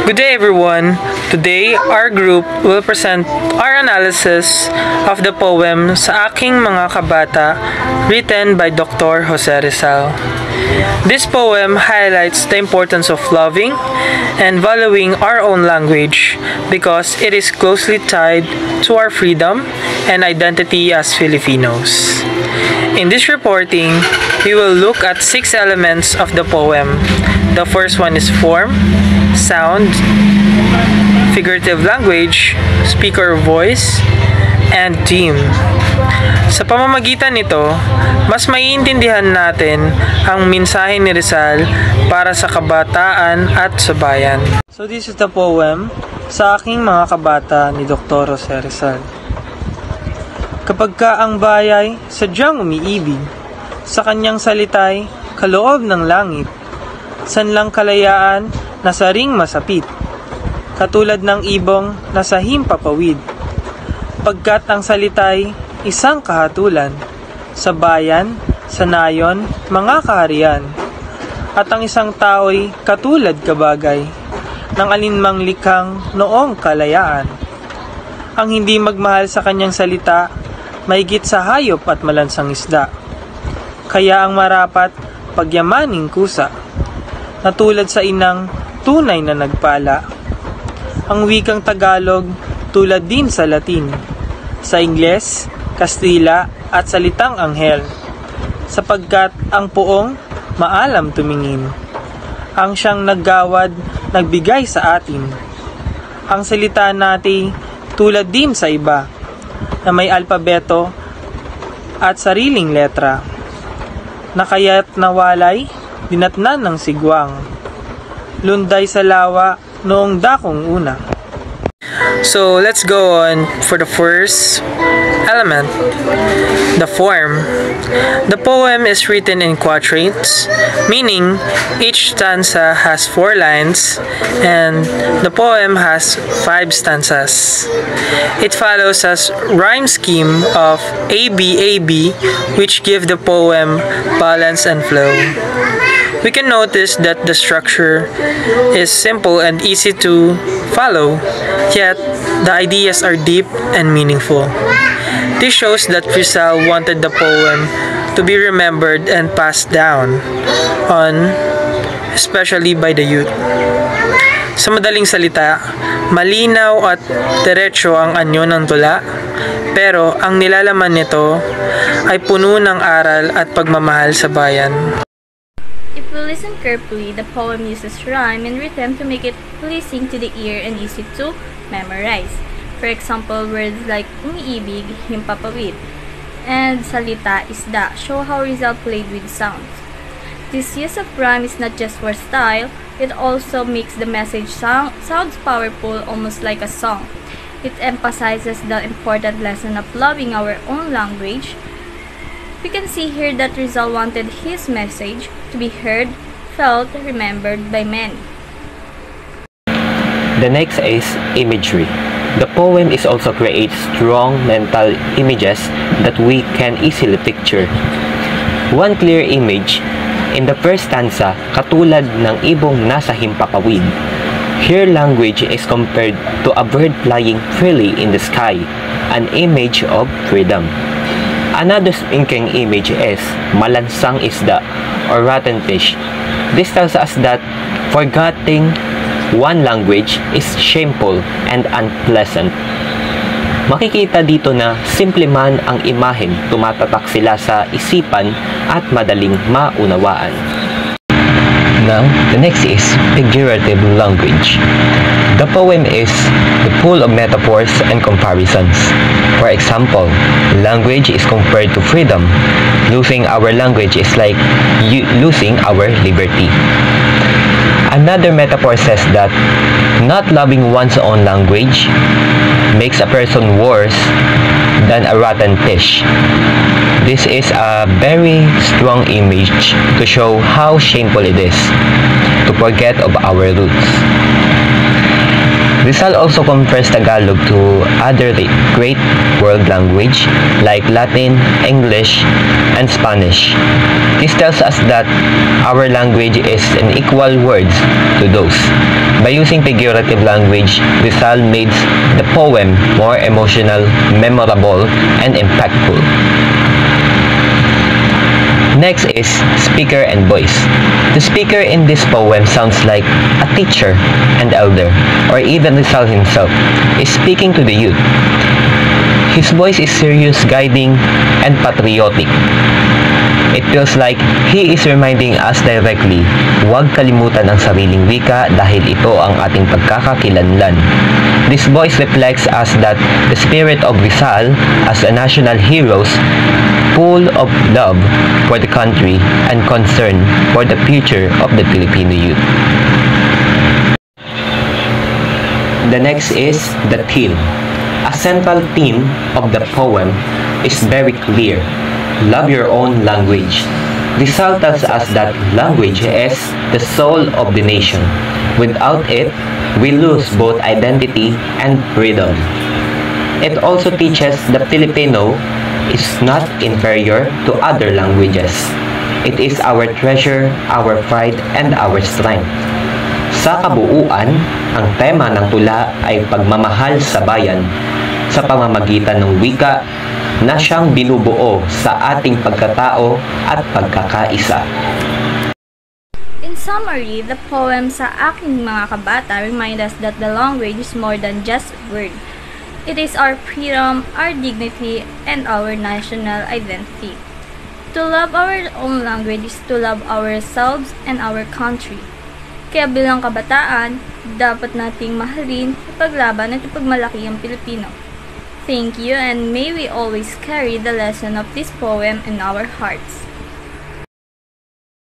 Good day everyone. Today, our group will present our analysis of the poem Sa Aking Mga Kabata written by Dr. Jose Rizal. This poem highlights the importance of loving and valuing our own language because it is closely tied to our freedom and identity as Filipinos. In this reporting, we will look at 6 elements of the poem. The first one is form, sound, figurative language, speaker voice, and theme. Sa pamamagitan nito, mas maiintindihan natin ang mensahe ni Rizal para sa kabataan at sa bayan. So this is the poem, Sa Aking Mga Kabata ni Dr. Jose Rizal. Kapag ka ang bayay sadyang umiibig, sa kanyang salitay kaloob ng langit, sanlang kalayaan na saring masapit, katulad ng ibong nasa himpapawid, pagkat ang salitay isang kahatulan, sa bayan, sa nayon, mga kaharian, at ang isang tao'y katulad kabagay, ng alinmang likhang noong kalayaan. Ang hindi magmahal sa kanyang salita, mahigit sa hayop at malansang isda. Kaya ang marapat, pagyamaning kusa, na tulad sa inang tunay na nagpala. Ang wikang Tagalog, tulad din sa Latin, sa Ingles, Kastila at salitang Anghel, sapagkat ang poong maalam tumingin. Ang siyang naggawad, nagbigay sa atin. Ang salita natin tulad din sa iba, na may alpabeto at sariling letra, na kaya't nawalay, dinatnan ng sigwang, lunday sa lawa noong dakong una. So let's go on for the first element, the form. The poem is written in quatrains, meaning each stanza has 4 lines and the poem has 5 stanzas. It follows a rhyme scheme of ABAB, which give the poem balance and flow. We can notice that the structure is simple and easy to follow, yet the ideas are deep and meaningful. This shows that Rizal wanted the poem to be remembered and passed down on, especially by the youth. Sa madaling salita, malinaw at diretso ang anyo ng tula, pero ang nilalaman nito ay puno ng aral at pagmamahal sa bayan. If we listen carefully, the poem uses rhyme and rhythm to make it pleasing to the ear and easy to memorize. For example, words like umiibig, himpapawid, and salita isda show how Rizal played with sounds. This use of rhyme is not just for style, it also makes the message sounds powerful, almost like a song. It emphasizes the important lesson of loving our own language. We can see here that Rizal wanted his message to be heard, felt, remembered by many. The next is imagery. The poem is also creates strong mental images that we can easily picture. One clear image, in the first stanza, katulad ng ibong nasa himpapawid. Here language is compared to a bird flying freely in the sky, an image of freedom. Another speaking image is malansang isda or rotten fish. This tells us that forgetting one language is shameful and unpleasant. Makikita dito na simple man ang imahen, tumatatak sila sa isipan at madaling maunawaan. Now, the next is figurative language. The poem is full of metaphors and comparisons. For example, language is compared to freedom. Losing our language is like losing our liberty. Another metaphor says that not loving one's own language makes a person worse than a rotten fish. This is a very strong image to show how shameful it is to forget of our roots. Rizal also compares Tagalog to other great world language like Latin, English, and Spanish. This tells us that our language is an equal words to those. By using figurative language, Rizal makes the poem more emotional, memorable, and impactful. Next is speaker and voice. The speaker in this poem sounds like a teacher and elder, or even Rizal himself, is speaking to the youth. His voice is serious, guiding, and patriotic. It feels like he is reminding us directly, huwag kalimutan ang sariling wika dahil ito ang ating pagkakakilanlan. This voice reflects us that the spirit of Rizal as a national hero, full of love for the country and concern for the future of the Filipino youth. The next is the theme. A central theme of the poem is very clear. Love your own language. Rizal tells us that language is the soul of the nation. Without it, we lose both identity and freedom. It also teaches the Filipino is not inferior to other languages. It is our treasure, our pride, and our strength. Sa kabuuan, ang tema ng tula ay pagmamahal sa bayan sa pamamagitan ng wika na siyang binubuo sa ating pagkatao at pagkakaisa. In summary, the poem Sa Aking Mga Kabata remind us that the language is more than just a word. It is our freedom, our dignity, and our national identity. To love our own language is to love ourselves and our country. Kaya bilang kabataan, dapat nating mahalin, ipaglaban at ipagmalaki ang Pilipino. Thank you, and may we always carry the lesson of this poem in our hearts.